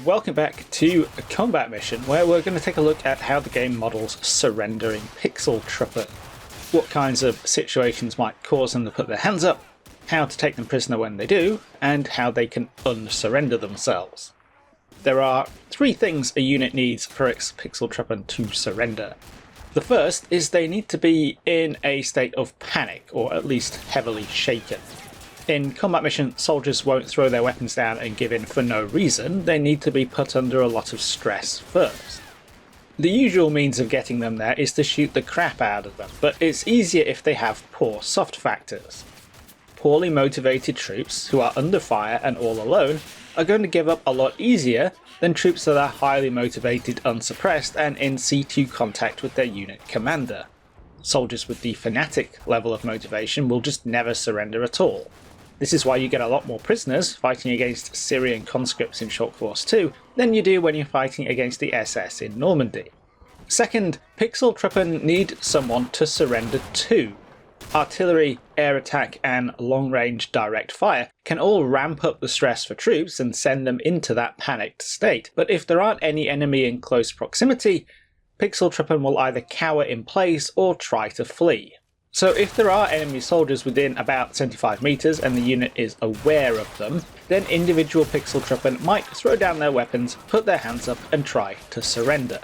Welcome back to a combat mission where we're going to take a look at how the game models surrendering Pixel Trooper. What kinds of situations might cause them to put their hands up, how to take them prisoner when they do, and how they can unsurrender themselves. There are three things a unit needs for its Pixel Trooper to surrender. The first is they need to be in a state of panic, or at least heavily shaken. In combat mission, soldiers won't throw their weapons down and give in for no reason. They need to be put under a lot of stress first. The usual means of getting them there is to shoot the crap out of them, but it's easier if they have poor soft factors. Poorly motivated troops who are under fire and all alone are going to give up a lot easier than troops that are highly motivated, unsuppressed, and in C2 contact with their unit commander. Soldiers with the fanatic level of motivation will just never surrender at all. This is why you get a lot more prisoners fighting against Syrian conscripts in Shock Force 2 than you do when you're fighting against the SS in Normandy. Second, Pixel Trooper need someone to surrender to. Artillery, air attack, and long-range direct fire can all ramp up the stress for troops and send them into that panicked state, but if there aren't any enemy in close proximity, Pixel Trooper will either cower in place or try to flee. So if there are enemy soldiers within about 75 meters and the unit is aware of them, then individual Pixel Trooper might throw down their weapons, put their hands up and try to surrender.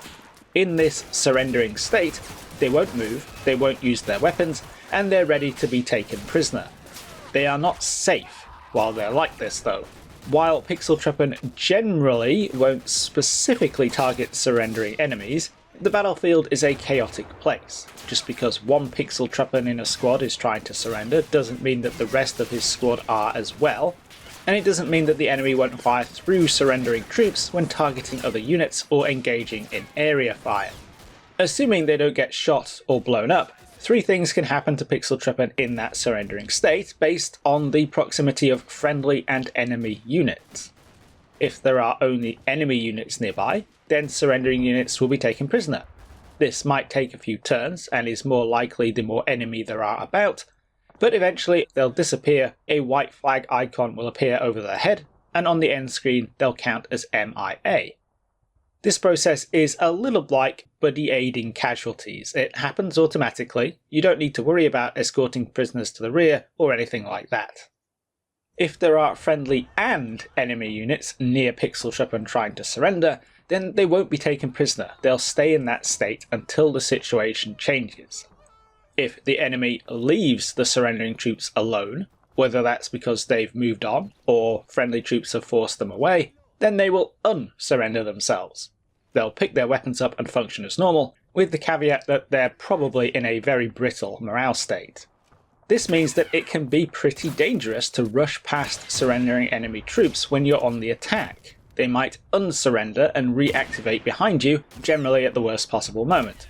In this surrendering state, they won't move, they won't use their weapons, and they're ready to be taken prisoner. They are not safe while they're like this though. While Pixel Trooper generally won't specifically target surrendering enemies, the battlefield is a chaotic place. Just because one Pixel Trooper in a squad is trying to surrender doesn't mean that the rest of his squad are as well, and it doesn't mean that the enemy won't fire through surrendering troops when targeting other units or engaging in area fire. Assuming they don't get shot or blown up, three things can happen to Pixel Trooper in that surrendering state based on the proximity of friendly and enemy units. If there are only enemy units nearby, then surrendering units will be taken prisoner. This might take a few turns and is more likely the more enemy there are about, but eventually they'll disappear, a white flag icon will appear over their head, and on the end screen they'll count as MIA. This process is a little like buddy aiding casualties. It happens automatically, you don't need to worry about escorting prisoners to the rear or anything like that. If there are friendly and enemy units near Pixel Trooper trying to surrender, then they won't be taken prisoner. They'll stay in that state until the situation changes. If the enemy leaves the surrendering troops alone, whether that's because they've moved on or friendly troops have forced them away, then they will unsurrender themselves. They'll pick their weapons up and function as normal, with the caveat that they're probably in a very brittle morale state. This means that it can be pretty dangerous to rush past surrendering enemy troops when you're on the attack. They might unsurrender and reactivate behind you, generally at the worst possible moment.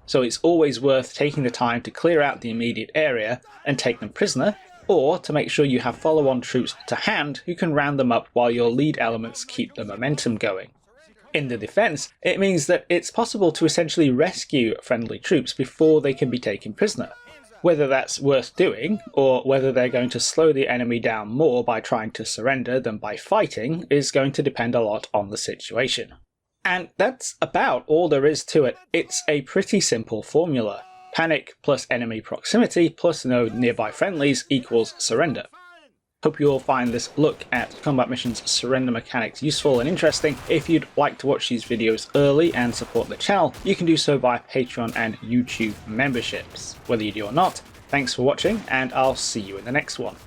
So it's always worth taking the time to clear out the immediate area and take them prisoner, or to make sure you have follow-on troops to hand who can round them up while your lead elements keep the momentum going. In the defense, it means that it's possible to essentially rescue friendly troops before they can be taken prisoner. Whether that's worth doing, or whether they're going to slow the enemy down more by trying to surrender than by fighting, is going to depend a lot on the situation. And that's about all there is to it. It's a pretty simple formula. Panic plus enemy proximity plus no nearby friendlies equals surrender. Hope you all find this look at combat missions surrender mechanics useful and interesting. If you'd like to watch these videos early and support the channel, you can do so via Patreon and YouTube memberships. Whether you do or not, thanks for watching and I'll see you in the next one.